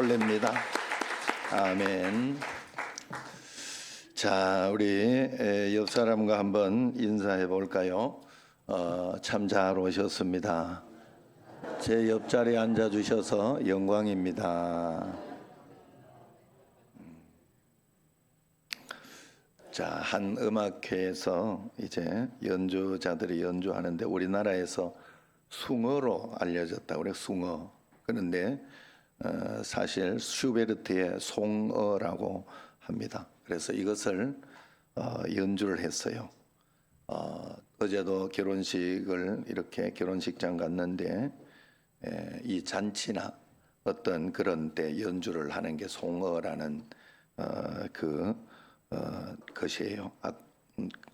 올립니다. 아멘. 자, 우리 옆 사람과 한번 인사해 볼까요? 참 잘 오셨습니다. 제 옆자리에 앉아 주셔서 영광입니다. 자, 한 음악회에서 이제 연주자들이 연주하는데 우리나라에서 숭어로 알려졌다. 우리 숭어. 그런데 사실 슈베르트의 송어라고 합니다. 그래서 이것을 연주를 했어요. 어제도 결혼식을 이렇게 결혼식장 갔는데 이 잔치나 어떤 그런 때 연주를 하는 게 송어라는 것이에요.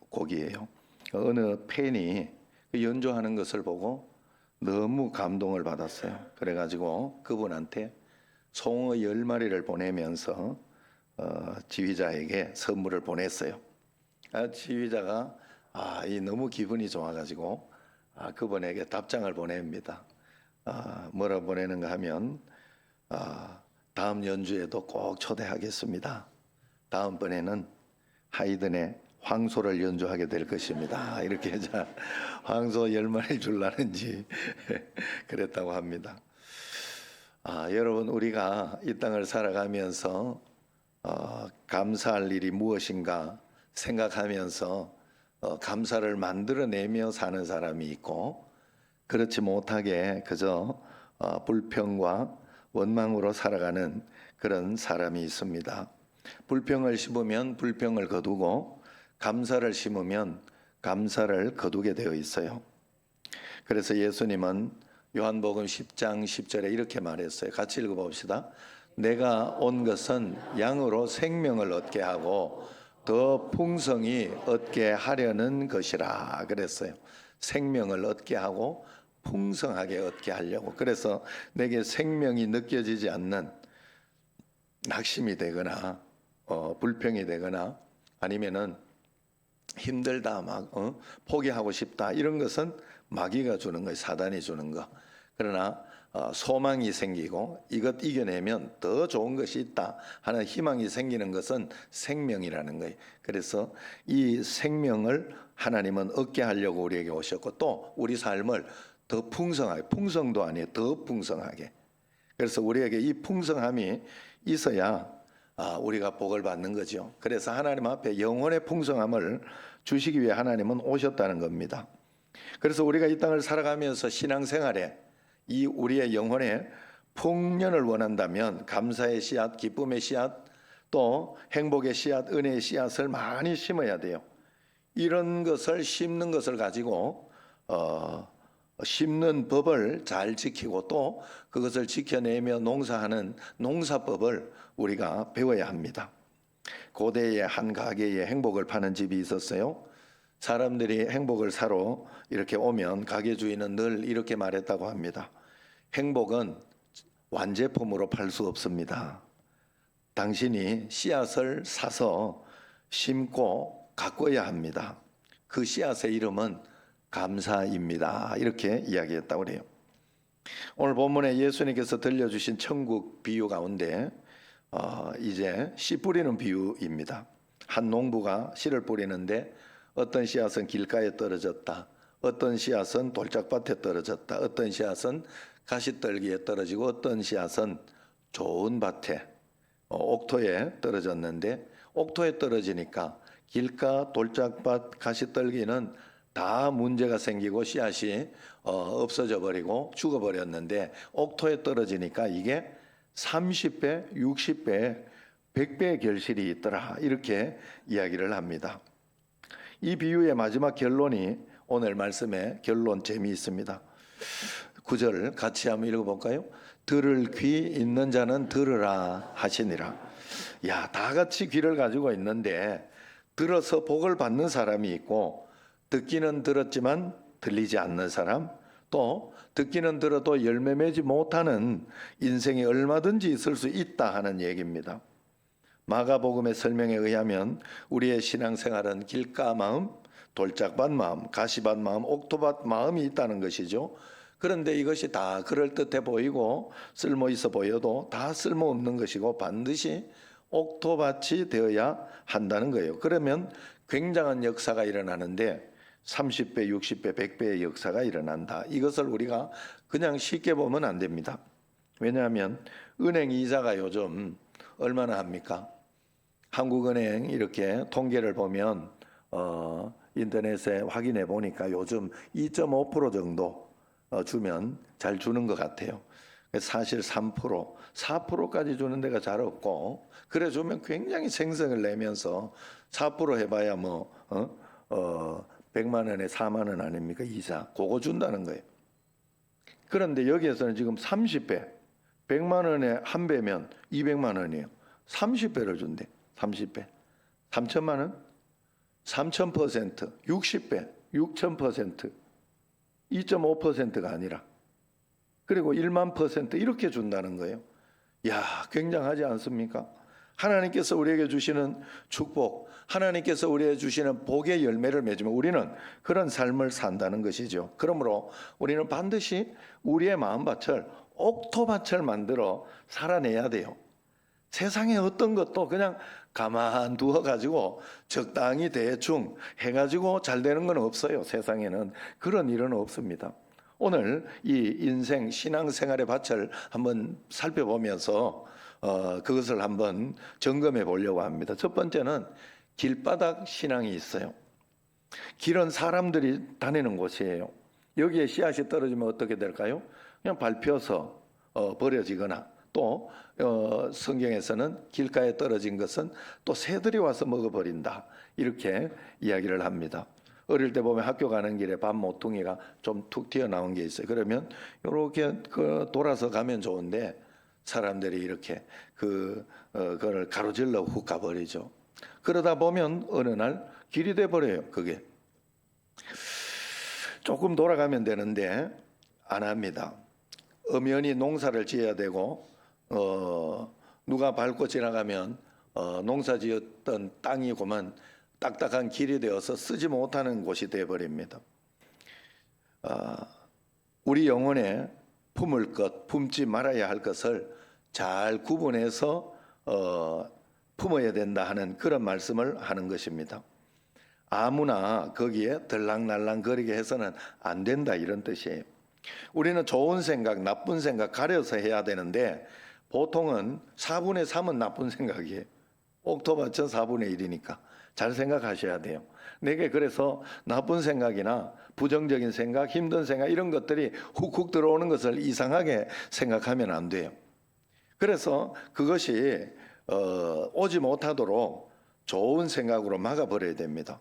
곡이에요. 어느 팬이 연주하는 것을 보고 너무 감동을 받았어요. 그래가지고 그분한테 송어 10마리를 보내면서 지휘자에게 선물을 보냈어요. 지휘자가 너무 기분이 좋아가지고 그분에게 답장을 보냅니다. 뭐라 보내는가 하면 다음 연주에도 꼭 초대하겠습니다. 다음번에는 하이든의 황소를 연주하게 될 것입니다. 이렇게 해서 황소 10마리 줄라는지 그랬다고 합니다. 여러분, 우리가 이 땅을 살아가면서 감사할 일이 무엇인가 생각하면서 감사를 만들어내며 사는 사람이 있고, 그렇지 못하게 그저 불평과 원망으로 살아가는 그런 사람이 있습니다. 불평을 심으면 불평을 거두고 감사를 심으면 감사를 거두게 되어 있어요. 그래서 예수님은 요한복음 10장 10절에 이렇게 말했어요. 같이 읽어봅시다. 내가 온 것은 양으로 생명을 얻게 하고 더 풍성히 얻게 하려는 것이라 그랬어요. 생명을 얻게 하고 풍성하게 얻게 하려고. 그래서 내게 생명이 느껴지지 않는 낙심이 되거나 불평이 되거나 아니면은 힘들다 막 포기하고 싶다 이런 것은 마귀가 주는 거예요. 사단이 주는 거. 그러나 소망이 생기고 이것 이겨내면 더 좋은 것이 있다 하는 희망이 생기는 것은 생명이라는 거예요. 그래서 이 생명을 하나님은 얻게 하려고 우리에게 오셨고 또 우리 삶을 더 풍성하게, 풍성도 아니에요. 더 풍성하게. 그래서 우리에게 이 풍성함이 있어야 우리가 복을 받는 거죠. 그래서 하나님 앞에 영혼의 풍성함을 주시기 위해 하나님은 오셨다는 겁니다. 그래서 우리가 이 땅을 살아가면서 신앙생활에 이 우리의 영혼의 풍년을 원한다면 감사의 씨앗, 기쁨의 씨앗, 또 행복의 씨앗, 은혜의 씨앗을 많이 심어야 돼요. 이런 것을 심는 것을 가지고 심는 법을 잘 지키고 또 그것을 지켜내며 농사하는 농사법을 우리가 배워야 합니다. 고대에 한 가게에 행복을 파는 집이 있었어요. 사람들이 행복을 사러 이렇게 오면 가게 주인은 늘 이렇게 말했다고 합니다. 행복은 완제품으로 팔 수 없습니다. 당신이 씨앗을 사서 심고 가꿔야 합니다. 그 씨앗의 이름은 감사입니다. 이렇게 이야기했다고 그래요. 오늘 본문에 예수님께서 들려주신 천국 비유 가운데 이제 씨 뿌리는 비유입니다. 한 농부가 씨를 뿌리는데 어떤 씨앗은 길가에 떨어졌다. 어떤 씨앗은 돌짝밭에 떨어졌다. 어떤 씨앗은 가시떨기에 떨어지고 어떤 씨앗은 좋은 밭에 옥토에 떨어졌는데 옥토에 떨어지니까 길가, 돌짝밭, 가시떨기는 다 문제가 생기고 씨앗이 없어져 버리고 죽어버렸는데 옥토에 떨어지니까 이게 30배, 60배, 100배의 결실이 있더라. 이렇게 이야기를 합니다. 이 비유의 마지막 결론이 오늘 말씀의 결론 재미있습니다. 9절 같이 한번 읽어볼까요? 들을 귀 있는 자는 들으라 하시니라. 다 같이 귀를 가지고 있는데 들어서 복을 받는 사람이 있고 듣기는 들었지만 들리지 않는 사람, 또 듣기는 들어도 열매 맺지 못하는 인생이 얼마든지 있을 수 있다 하는 얘기입니다. 마가복음의 설명에 의하면 우리의 신앙생활은 길가 마음, 돌짝밭 마음, 가시밭 마음, 옥토밭 마음이 있다는 것이죠. 그런데 이것이 다 그럴듯해 보이고 쓸모 있어 보여도 다 쓸모없는 것이고 반드시 옥토밭이 되어야 한다는 거예요. 그러면 굉장한 역사가 일어나는데 30배, 60배, 100배의 역사가 일어난다. 이것을 우리가 그냥 쉽게 보면 안 됩니다. 왜냐하면 은행 이자가 요즘 얼마나 합니까? 한국은행 이렇게 통계를 보면 인터넷에 확인해 보니까 요즘 2.5% 정도 주면 잘 주는 것 같아요. 사실 3%, 4%까지 주는 데가 잘 없고 그래 주면 굉장히 생성을 내면서 4% 해봐야 100만 원에 4만 원 아닙니까? 이자 그거 준다는 거예요. 그런데 여기에서는 지금 30배, 100만 원에 한 배면 200만 원이에요. 30배를 준대. 30배. 3천만 원? 3,000%, 60배, 6,000%, 2.5%가 아니라 그리고 1만 % 이렇게 준다는 거예요. 야, 굉장하지 않습니까? 하나님께서 우리에게 주시는 축복, 하나님께서 우리에게 주시는 복의 열매를 맺으면 우리는 그런 삶을 산다는 것이죠. 그러므로 우리는 반드시 우리의 마음밭을 옥토밭을 만들어 살아내야 돼요. 세상에 어떤 것도 그냥 가만두어 가지고 적당히 대충 해가지고 잘 되는 건 없어요. 세상에는 그런 일은 없습니다. 오늘 이 인생 신앙생활의 밭을 한번 살펴보면서 그것을 한번 점검해 보려고 합니다. 첫 번째는 길바닥 신앙이 있어요. 길은 사람들이 다니는 곳이에요. 여기에 씨앗이 떨어지면 어떻게 될까요? 그냥 밟혀서 버려지거나 또 성경에서는 길가에 떨어진 것은 또 새들이 와서 먹어버린다 이렇게 이야기를 합니다. 어릴 때 보면 학교 가는 길에 밥 모퉁이가 좀 툭 튀어나온 게 있어요. 그러면 이렇게 돌아서 가면 좋은데 사람들이 이렇게 그걸 가로질러 훅 가버리죠. 그러다 보면 어느 날 길이 돼 버려요. 그게 조금 돌아가면 되는데 안 합니다. 엄연히 농사를 지어야 되고 누가 밟고 지나가면 농사지었던 땅이고만 딱딱한 길이 되어서 쓰지 못하는 곳이 되어버립니다. 우리 영혼에 품을 것, 품지 말아야 할 것을 잘 구분해서 품어야 된다 하는 그런 말씀을 하는 것입니다. 아무나 거기에 들락날락 거리게 해서는 안 된다 이런 뜻이에요. 우리는 좋은 생각, 나쁜 생각 가려서 해야 되는데 보통은 4분의 3은 나쁜 생각이에요. 옥토밭은 4분의 1이니까 잘 생각하셔야 돼요. 내게 그래서 나쁜 생각이나 부정적인 생각, 힘든 생각 이런 것들이 훅훅 들어오는 것을 이상하게 생각하면 안 돼요. 그래서 그것이 오지 못하도록 좋은 생각으로 막아버려야 됩니다.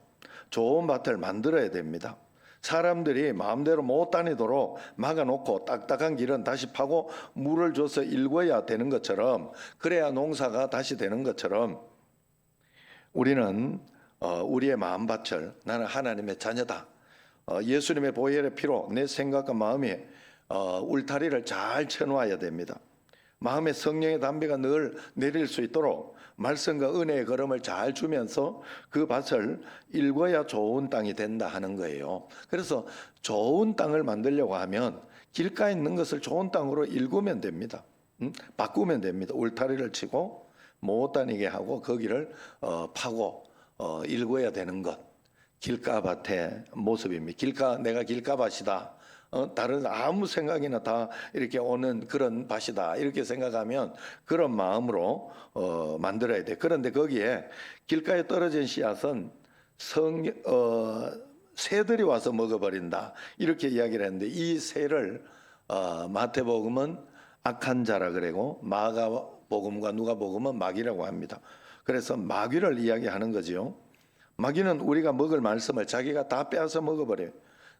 좋은 밭을 만들어야 됩니다. 사람들이 마음대로 못 다니도록 막아놓고 딱딱한 길은 다시 파고 물을 줘서 일궈야 되는 것처럼 그래야 농사가 다시 되는 것처럼 우리는 우리의 마음밭을 나는 하나님의 자녀다. 예수님의 보혈의 피로 내 생각과 마음이 울타리를 잘 쳐놓아야 됩니다. 마음의 성령의 담배가 늘 내릴 수 있도록 말씀과 은혜의 걸음을 잘 주면서 그 밭을 일궈야 좋은 땅이 된다 하는 거예요. 그래서 좋은 땅을 만들려고 하면 길가에 있는 것을 좋은 땅으로 일구면 됩니다. 바꾸면 됩니다. 울타리를 치고 못 다니게 하고 거기를 파고 일궈야 되는 것. 길가밭의 모습입니다. 내가 길가밭이다. 다른 아무 생각이나 다 이렇게 오는 그런 밭이다 이렇게 생각하면 그런 마음으로 만들어야 돼. 그런데 거기에 길가에 떨어진 씨앗은 새들이 와서 먹어버린다 이렇게 이야기를 했는데 이 새를 마태복음은 악한 자라 그러고 마가복음과 누가복음은 마귀라고 합니다. 그래서 마귀를 이야기하는 거죠. 마귀는 우리가 먹을 말씀을 자기가 다 빼앗아 먹어버려요.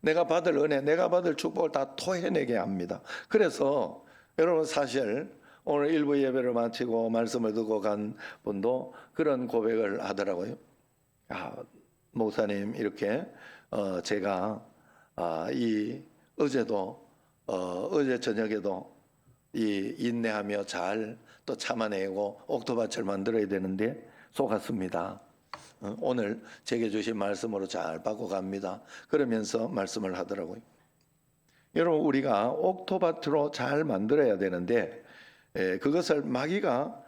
내가 받을 은혜, 내가 받을 축복을 다 토해내게 합니다. 그래서 여러분 사실 오늘 일부 예배를 마치고 말씀을 듣고 간 분도 그런 고백을 하더라고요. 목사님 이렇게 제가 어제 저녁에도 이 인내하며 잘 또 참아내고 옥토밭을 만들어야 되는데 속았습니다. 오늘 제게 주신 말씀으로 잘 바꿔갑니다. 그러면서 말씀을 하더라고요. 여러분 우리가 옥토밭으로 잘 만들어야 되는데 그것을 마귀가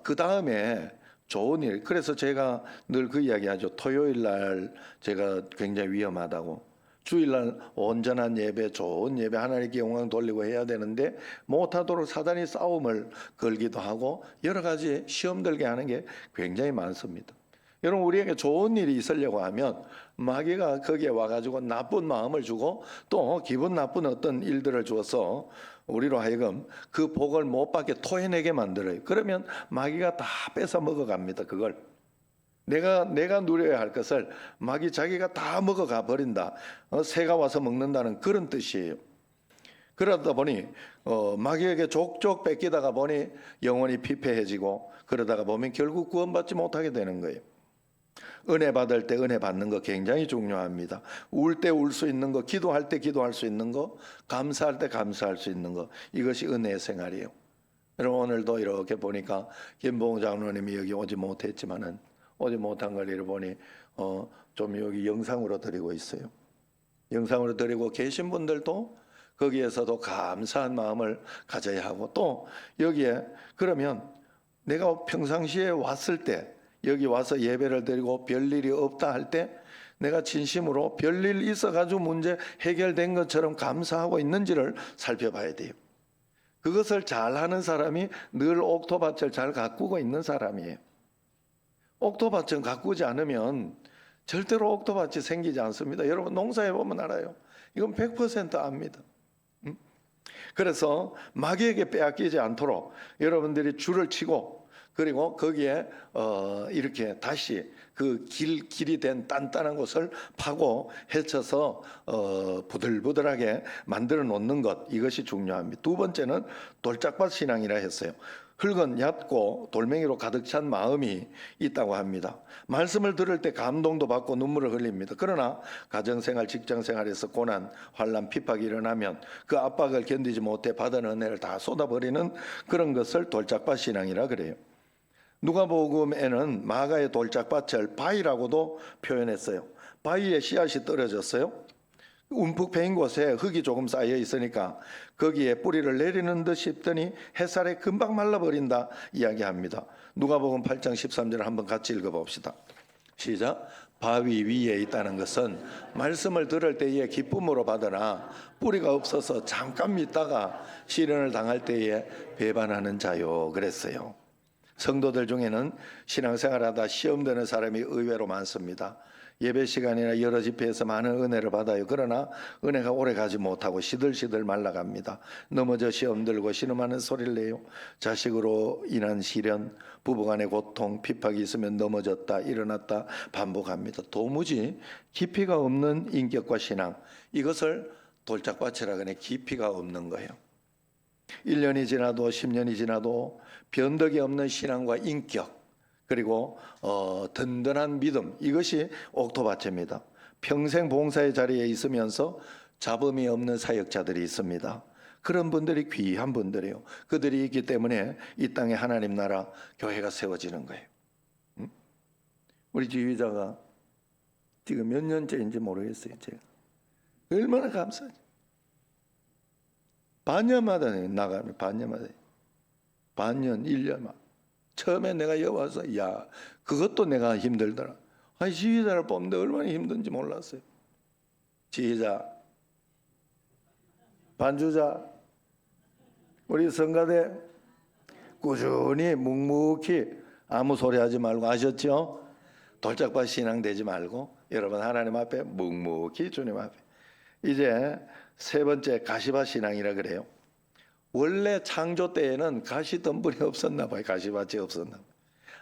그 다음에 좋은 일, 그래서 제가 늘 그 이야기하죠. 토요일 날 제가 굉장히 위험하다고. 주일날 온전한 예배, 좋은 예배, 하나님께 영광 돌리고 해야 되는데 못하도록 사단이 싸움을 걸기도 하고 여러 가지 시험 들게 하는 게 굉장히 많습니다. 여러분 우리에게 좋은 일이 있으려고 하면 마귀가 거기에 와가지고 나쁜 마음을 주고 또 기분 나쁜 어떤 일들을 주어서 우리로 하여금 그 복을 못 받게 토해내게 만들어요. 그러면 마귀가 다 뺏어 먹어갑니다. 그걸 내가 누려야 할 것을 마귀 자기가 다 먹어가 버린다. 새가 와서 먹는다는 그런 뜻이에요. 그러다 보니 마귀에게 족족 뺏기다가 보니 영혼이 피폐해지고 그러다가 보면 결국 구원받지 못하게 되는 거예요. 은혜 받을 때 은혜 받는 거 굉장히 중요합니다. 울 때 울 수 있는 거, 기도할 때 기도할 수 있는 거, 감사할 때 감사할 수 있는 거, 이것이 은혜의 생활이에요. 여러분 오늘도 이렇게 보니까 김봉 장로님이 여기 오지 못했지만은 오지 못한 걸 이렇게 보니 좀 여기 영상으로 드리고 있어요. 영상으로 드리고 계신 분들도 거기에서도 감사한 마음을 가져야 하고 또 여기에 그러면 내가 평상시에 왔을 때 여기 와서 예배를 드리고 별일이 없다 할 때 내가 진심으로 별일 있어가지고 문제 해결된 것처럼 감사하고 있는지를 살펴봐야 돼요. 그것을 잘하는 사람이 늘 옥토밭을 잘 가꾸고 있는 사람이에요. 옥토밭을 가꾸지 않으면 절대로 옥토밭이 생기지 않습니다. 여러분 농사해 보면 알아요. 이건 100% 압니다. 그래서 마귀에게 빼앗기지 않도록 여러분들이 줄을 치고 그리고 거기에 이렇게 다시 그 길이 된 단단한 곳을 파고 헤쳐서 부들부들하게 만들어 놓는 것, 이것이 중요합니다. 두 번째는 돌짝밭 신앙이라 했어요. 흙은 얕고 돌멩이로 가득 찬 마음이 있다고 합니다. 말씀을 들을 때 감동도 받고 눈물을 흘립니다. 그러나 가정생활, 직장생활에서 고난, 환난, 핍박이 일어나면 그 압박을 견디지 못해 받은 은혜를 다 쏟아버리는 그런 것을 돌짝밭 신앙이라 그래요. 누가복음에는 마가의 돌짝밭을 바위라고도 표현했어요. 바위에 씨앗이 떨어졌어요. 움푹 패인 곳에 흙이 조금 쌓여 있으니까 거기에 뿌리를 내리는 듯 싶더니 햇살에 금방 말라버린다 이야기합니다. 누가복음 8장 13절을 한번 같이 읽어봅시다. 시작. 바위 위에 있다는 것은 말씀을 들을 때에 기쁨으로 받으나 뿌리가 없어서 잠깐 믿다가 시련을 당할 때에 배반하는 자요 그랬어요. 성도들 중에는 신앙생활하다 시험되는 사람이 의외로 많습니다. 예배 시간이나 여러 집회에서 많은 은혜를 받아요. 그러나 은혜가 오래가지 못하고 시들시들 말라갑니다. 넘어져 시험 들고 신음하는 소리를 내요. 자식으로 인한 시련, 부부간의 고통, 핍박이 있으면 넘어졌다 일어났다 반복합니다. 도무지 깊이가 없는 인격과 신앙, 이것을 돌짝밭이라 그래. 깊이가 없는 거예요. 1년이 지나도 10년이 지나도 변덕이 없는 신앙과 인격 그리고 든든한 믿음, 이것이 옥토밭입니다. 평생 봉사의 자리에 있으면서 잡음이 없는 사역자들이 있습니다. 그런 분들이 귀한 분들이에요. 그들이 있기 때문에 이 땅에 하나님 나라 교회가 세워지는 거예요. 우리 지휘자가 지금 몇 년째인지 모르겠어요. 제가 얼마나 감사하죠. 반년마다 나가면 반년 1년만. 처음에 내가 여기 와서 그것도 내가 힘들더라. 아니 지휘자를 뽑는데 얼마나 힘든지 몰랐어요. 지휘자, 반주자, 우리 성가대 꾸준히 묵묵히 아무 소리 하지 말고 아셨죠? 돌짝밭 신앙 되지 말고 여러분 하나님 앞에 묵묵히 주님 앞에. 이제 세 번째 가시밭 신앙이라 그래요. 원래 창조 때에는 가시덤불이 없었나 봐요. 가시밭이 없었나 봐요.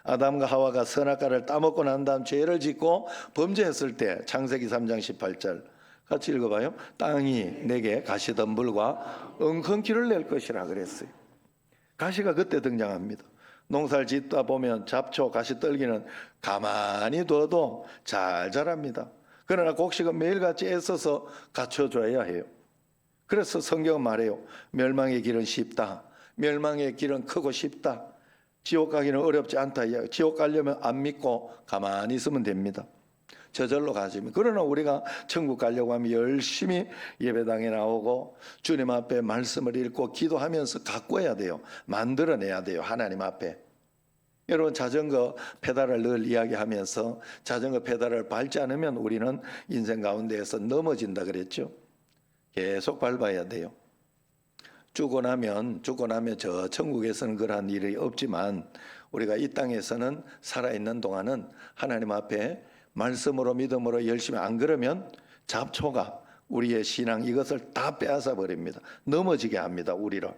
아담과 하와가 선악과를 따먹고 난 다음 죄를 짓고 범죄했을 때 창세기 3장 18절 같이 읽어봐요. 땅이 내게 가시덤불과 엉겅퀴를 낼 것이라 그랬어요. 가시가 그때 등장합니다. 농사를 짓다 보면 잡초, 가시떨기는 가만히 둬도 잘 자랍니다. 그러나 곡식은 매일같이 애써서 갖춰줘야 해요. 그래서 성경은 말해요. 멸망의 길은 쉽다. 멸망의 길은 크고 쉽다. 지옥 가기는 어렵지 않다. 지옥 가려면 안 믿고 가만히 있으면 됩니다. 저절로 가집니다. 그러나 우리가 천국 가려고 하면 열심히 예배당에 나오고 주님 앞에 말씀을 읽고 기도하면서 가꿔야 돼요. 만들어내야 돼요. 하나님 앞에. 여러분 자전거 페달을 늘 이야기하면서 자전거 페달을 밟지 않으면 우리는 인생 가운데에서 넘어진다 그랬죠. 계속 밟아야 돼요. 죽고 나면 저 천국에서는 그러한 일이 없지만 우리가 이 땅에서는 살아있는 동안은 하나님 앞에 말씀으로 믿음으로 열심히 안 그러면 잡초가 우리의 신앙 이것을 다 빼앗아 버립니다. 넘어지게 합니다. 우리로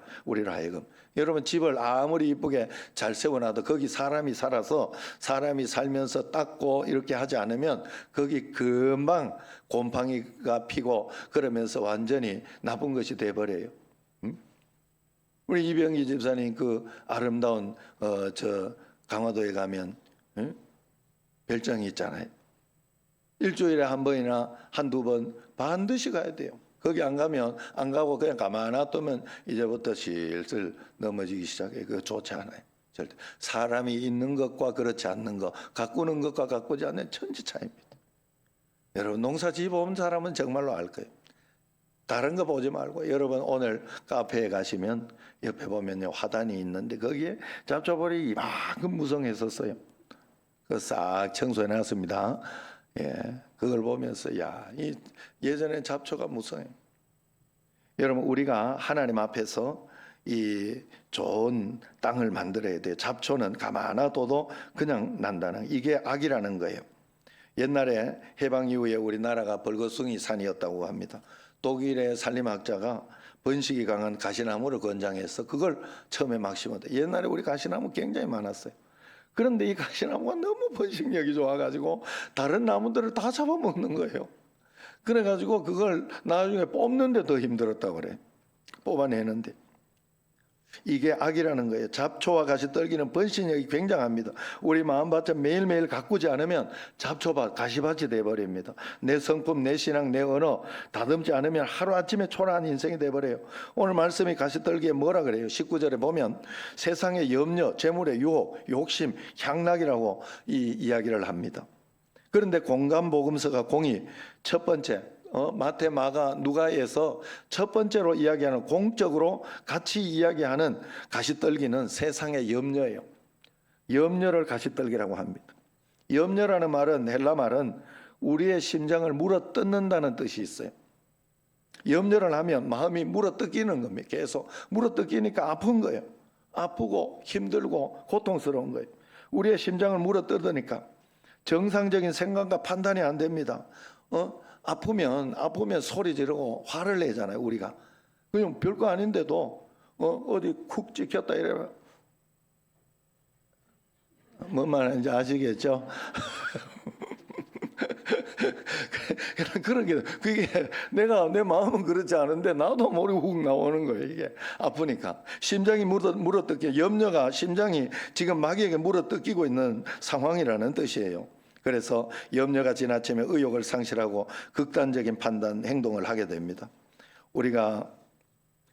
하여금. 여러분 집을 아무리 이쁘게 잘 세워놔도 거기 사람이 살아서 사람이 살면서 닦고 이렇게 하지 않으면 거기 금방 곰팡이가 피고 그러면서 완전히 나쁜 것이 돼버려요. 우리 이병기 집사님 그 아름다운 저 강화도에 가면 별장이 있잖아요. 일주일에 한 번이나 한두 번 반드시 가야 돼요. 거기 안 가고 그냥 가만 놔두면 이제부터 슬슬 넘어지기 시작해. 그거 좋지 않아요. 절대. 사람이 있는 것과 그렇지 않는 것, 가꾸는 것과 가꾸지 않는 천지 차이입니다. 여러분 농사 지어본 사람은 정말로 알 거예요. 다른 거 보지 말고 여러분 오늘 카페에 가시면 옆에 보면요 화단이 있는데 거기에 잡초벌이 이만큼 무성했었어요. 그거 싹 청소해 놨습니다. 예, 그걸 보면서 예전에 잡초가 무성해요. 여러분 우리가 하나님 앞에서 이 좋은 땅을 만들어야 돼요. 잡초는 가만 놔둬도 그냥 난다는 이게 악이라는 거예요. 옛날에 해방 이후에 우리나라가 벌거숭이 산이었다고 합니다. 독일의 산림학자가 번식이 강한 가시나무를 권장해서 그걸 처음에 막 심었다. 옛날에 우리 가시나무 굉장히 많았어요. 그런데 이 가시나무가 너무 번식력이 좋아가지고 다른 나무들을 다 잡아먹는 거예요. 그래가지고 그걸 나중에 뽑는데 더 힘들었다고 그래. 뽑아내는데. 이게 악이라는 거예요. 잡초와 가시떨기는 번식력이 굉장합니다. 우리 마음밭을 매일매일 가꾸지 않으면 잡초밭, 가시밭이 돼버립니다. 내 성품, 내 신앙, 내 언어 다듬지 않으면 하루아침에 초라한 인생이 돼버려요. 오늘 말씀이 가시떨기에 뭐라 그래요? 19절에 보면 세상의 염려, 재물의 유혹, 욕심, 향락이라고 이 이야기를 합니다. 그런데 공감복음서가 공이 첫 번째 마태, 마가, 누가에서 첫 번째로 이야기하는 공적으로 같이 이야기하는 가시떨기는 세상의 염려예요. 염려를 가시떨기라고 합니다. 염려라는 말은 헬라 말은 우리의 심장을 물어뜯는다는 뜻이 있어요. 염려를 하면 마음이 물어뜯기는 겁니다. 계속 물어뜯기니까 아픈 거예요. 아프고 힘들고 고통스러운 거예요. 우리의 심장을 물어뜯으니까 정상적인 생각과 판단이 안 됩니다. 아프면 소리 지르고 화를 내잖아요, 우리가. 그냥 별거 아닌데도 어디 쿡 찍혔다 이러면 뭔 말인지 아시겠죠? 그런 게 그게 내 마음은 그렇지 않은데 나도 모르고 훅 나오는 거예요. 이게 아프니까 심장이 물어뜯기 염려가 심장이 지금 마귀에게 물어뜯기고 있는 상황이라는 뜻이에요. 그래서 염려가 지나치면 의욕을 상실하고 극단적인 판단, 행동을 하게 됩니다. 우리가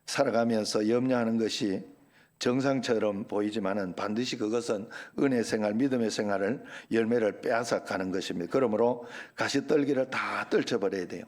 살아가면서 염려하는 것이 정상처럼 보이지만은 반드시 그것은 은혜 생활, 믿음의 생활을 열매를 빼앗아 가는 것입니다. 그러므로 가시떨기를 다 떨쳐버려야 돼요.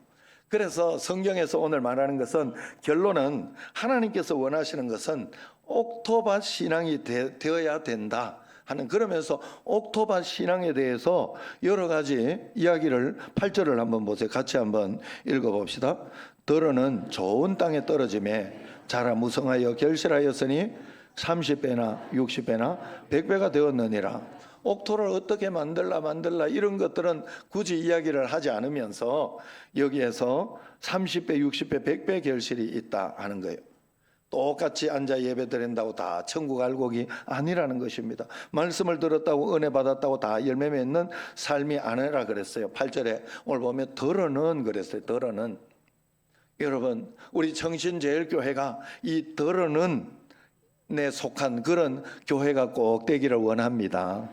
그래서 성경에서 오늘 말하는 것은 결론은 하나님께서 원하시는 것은 옥토밭 신앙이 되어야 된다 하는, 그러면서 옥토밭 신앙에 대해서 여러 가지 이야기를 8절을 한번 보세요. 같이 한번 읽어봅시다. 더러는 좋은 땅에 떨어짐에 자라 무성하여 결실하였으니 30배나 60배나 100배가 되었느니라. 옥토를 어떻게 만들라 이런 것들은 굳이 이야기를 하지 않으면서 여기에서 30배, 60배, 100배 결실이 있다 하는 거예요. 똑같이 앉아 예배 드린다고 다 천국 알곡이 아니라는 것입니다. 말씀을 들었다고 은혜 받았다고 다 열매 맺는 삶이 아니라 그랬어요. 8절에 오늘 보면 더러는 그랬어요. 더러는. 여러분 우리 청신제일교회가 이 더러는 내 속한 그런 교회가 꼭 되기를 원합니다.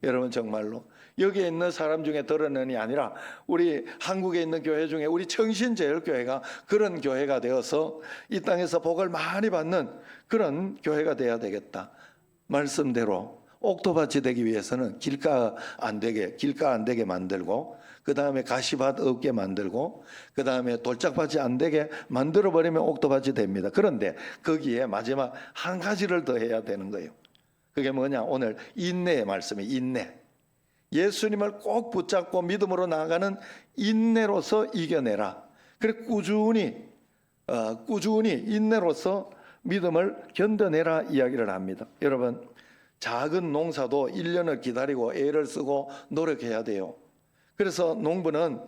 여러분 정말로 여기에 있는 사람 중에 더러는이 아니라 우리 한국에 있는 교회 중에 우리 청신제일교회가 그런 교회가 되어서 이 땅에서 복을 많이 받는 그런 교회가 돼야 되겠다. 말씀대로 옥토밭이 되기 위해서는 길가 안 되게 만들고, 그 다음에 가시밭 없게 만들고, 그 다음에 돌짝밭이 안 되게 만들어 버리면 옥토밭이 됩니다. 그런데 거기에 마지막 한 가지를 더 해야 되는 거예요. 그게 뭐냐? 오늘 인내의 말씀이 인내. 예수님을 꼭 붙잡고 믿음으로 나아가는 인내로서 이겨내라. 그래 꾸준히 인내로서 믿음을 견뎌내라 이야기를 합니다. 여러분, 작은 농사도 1년을 기다리고 애를 쓰고 노력해야 돼요. 그래서 농부는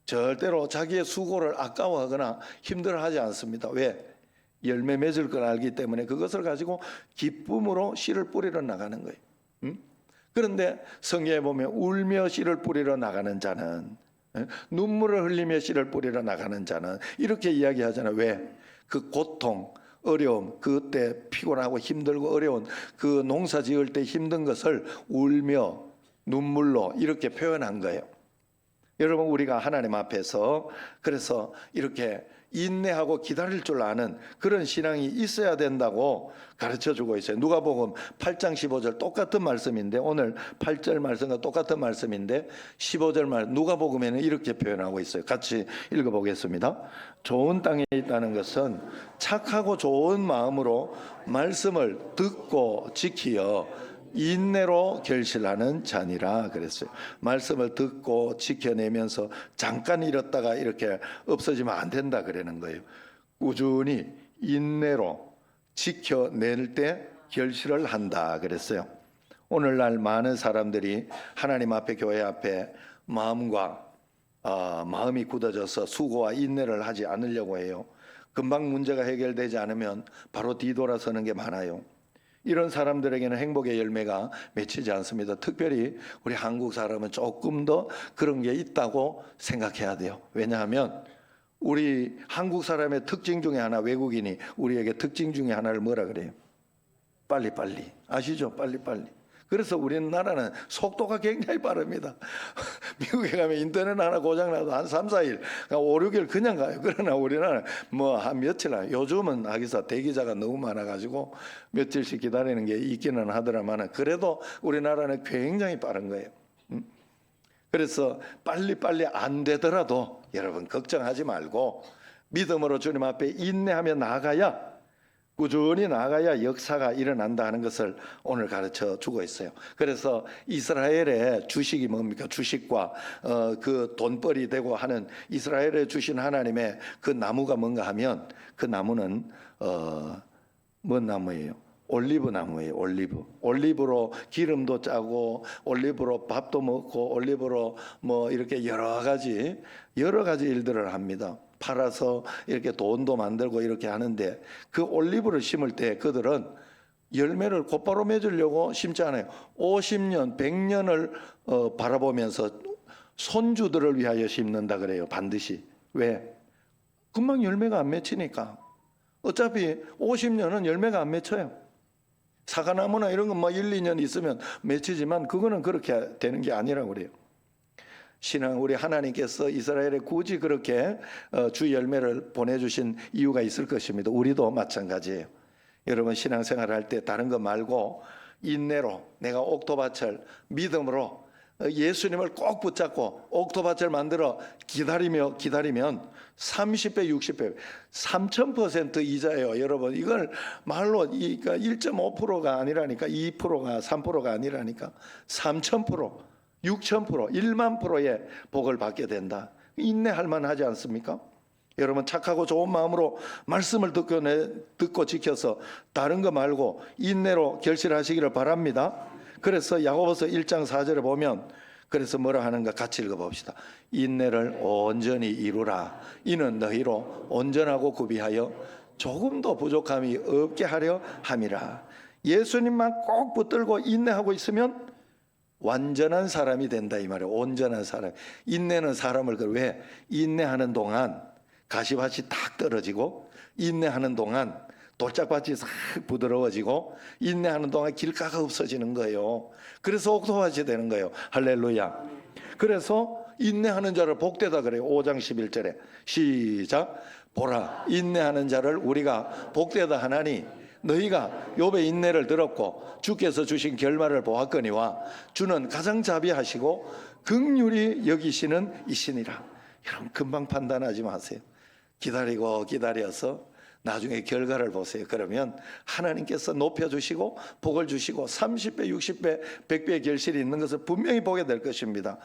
절대로 자기의 수고를 아까워하거나 힘들어하지 않습니다. 왜? 열매 맺을 걸 알기 때문에 그것을 가지고 기쁨으로 씨를 뿌리러 나가는 거예요. 그런데 성경에 보면 울며 씨를 뿌리러 나가는 자는, 눈물을 흘리며 씨를 뿌리러 나가는 자는 이렇게 이야기하잖아요. 왜? 그 고통, 어려움, 그때 피곤하고 힘들고 어려운 그 농사 지을 때 힘든 것을 울며 눈물로 이렇게 표현한 거예요. 여러분, 우리가 하나님 앞에서 그래서 이렇게 인내하고 기다릴 줄 아는 그런 신앙이 있어야 된다고 가르쳐주고 있어요. 누가복음 8장 15절 똑같은 말씀인데, 오늘 8절 말씀과 똑같은 말씀인데 15절 말 누가복음에는 이렇게 표현하고 있어요. 같이 읽어보겠습니다. 좋은 땅에 있다는 것은 착하고 좋은 마음으로 말씀을 듣고 지키어 인내로 결실하는 자니라 그랬어요. 말씀을 듣고 지켜내면서 잠깐 잃었다가 이렇게 없어지면 안 된다 그러는 거예요. 꾸준히 인내로 지켜낼 때 결실을 한다 그랬어요. 오늘날 많은 사람들이 하나님 앞에, 교회 앞에 마음이 굳어져서 수고와 인내를 하지 않으려고 해요. 금방 문제가 해결되지 않으면 바로 뒤돌아서는 게 많아요. 이런 사람들에게는 행복의 열매가 맺히지 않습니다. 특별히 우리 한국 사람은 조금 더 그런 게 있다고 생각해야 돼요. 왜냐하면 우리 한국 사람의 특징 중에 하나, 외국인이 우리에게 특징 중에 하나를 뭐라 그래요? 빨리빨리. 아시죠? 빨리빨리. 그래서 우리나라는 속도가 굉장히 빠릅니다. 미국에 가면 인터넷 하나 고장나도 한 3, 4일, 5, 6일 그냥 가요. 그러나 우리나라는 뭐 한 며칠, 요즘은 하기사 대기자가 너무 많아가지고 며칠씩 기다리는 게 있기는 하더라만, 그래도 우리나라는 굉장히 빠른 거예요. 그래서 빨리빨리 안 되더라도 여러분 걱정하지 말고 믿음으로 주님 앞에 인내하며 나아가야, 꾸준히 나아가야 역사가 일어난다 하는 것을 오늘 가르쳐 주고 있어요. 그래서 이스라엘의 주식이 뭡니까? 주식과 그 돈벌이 되고 하는 이스라엘에 주신 하나님의 그 나무가 뭔가 하면, 그 나무는 뭔 나무예요? 올리브 나무예요. 올리브로 기름도 짜고 올리브로 밥도 먹고 올리브로 뭐 이렇게 여러 가지 일들을 합니다. 팔아서 이렇게 돈도 만들고 이렇게 하는데, 그 올리브를 심을 때 그들은 열매를 곧바로 맺으려고 심지 않아요. 50년, 100년을 바라보면서 손주들을 위하여 심는다 그래요. 반드시. 왜? 금방 열매가 안 맺히니까. 어차피 50년은 열매가 안 맺혀요. 사과나무나 이런 건 뭐 1, 2년 있으면 맺히지만 그거는 그렇게 되는 게 아니라고 그래요. 신앙, 우리 하나님께서 이스라엘에 굳이 그렇게 주 열매를 보내주신 이유가 있을 것입니다. 우리도 마찬가지예요. 여러분, 신앙생활 할 때 다른 거 말고 인내로, 내가 옥토밭을 믿음으로 예수님을 꼭 붙잡고 옥토밭을 만들어 기다리면 30배, 60배, 3000% 이자예요. 여러분, 이걸 말로 1.5%가 아니라니까, 2%가 3%가 아니라니까 3000%, 6000%, 10000%의 복을 받게 된다. 인내할 만하지 않습니까? 여러분, 착하고 좋은 마음으로 말씀을 듣고 지켜서 다른 거 말고 인내로 결실하시기를 바랍니다. 그래서 야고보서 1장 4절에 보면, 그래서 뭐라 하는가 같이 읽어봅시다. 인내를 온전히 이루라. 이는 너희로 온전하고 구비하여 조금도 부족함이 없게 하려 함이라. 예수님만 꼭 붙들고 인내하고 있으면 완전한 사람이 된다 이 말이에요. 온전한 사람. 인내는 사람을, 왜? 인내하는 동안 가시밭이 탁 떨어지고, 인내하는 동안 돌짝밭이 싹 부드러워지고, 인내하는 동안 길가가 없어지는 거예요. 그래서 옥토밭이 되는 거예요. 할렐루야. 그래서 인내하는 자를 복되다 그래요. 5장 11절에 시작. 보라, 인내하는 자를 우리가 복되다 하나니 너희가 욥의 인내를 들었고 주께서 주신 결말을 보았거니와 주는 가장 자비하시고 긍휼히 여기시는 이시니라. 여러분 금방 판단하지 마세요. 기다리고 기다려서 나중에 결과를 보세요. 그러면 하나님께서 높여주시고 복을 주시고 30배, 60배, 100배의 결실이 있는 것을 분명히 보게 될 것입니다.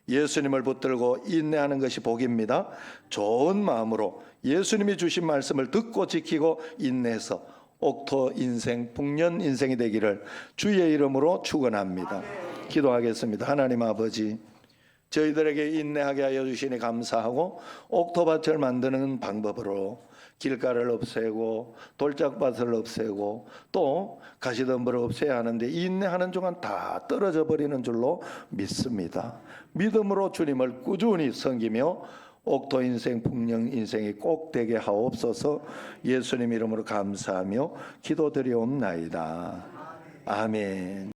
예수님을 붙들고 인내하는 것이 복입니다. 좋은 마음으로 예수님이 주신 말씀을 듣고 지키고 인내해서 옥토 인생, 풍년 인생이 되기를 주의 이름으로 축원합니다. 기도하겠습니다. 하나님 아버지, 저희들에게 인내하게 하여 주시니 감사하고 옥토밭을 만드는 방법으로 길가를 없애고 돌짝밭을 없애고 또 가시덤불을 없애야 하는데 인내하는 동안 다 떨어져 버리는 줄로 믿습니다. 믿음으로 주님을 꾸준히 섬기며 옥토 인생, 풍년 인생이 꼭 되게 하옵소서. 예수님 이름으로 감사하며 기도드리옵나이다. 아멘.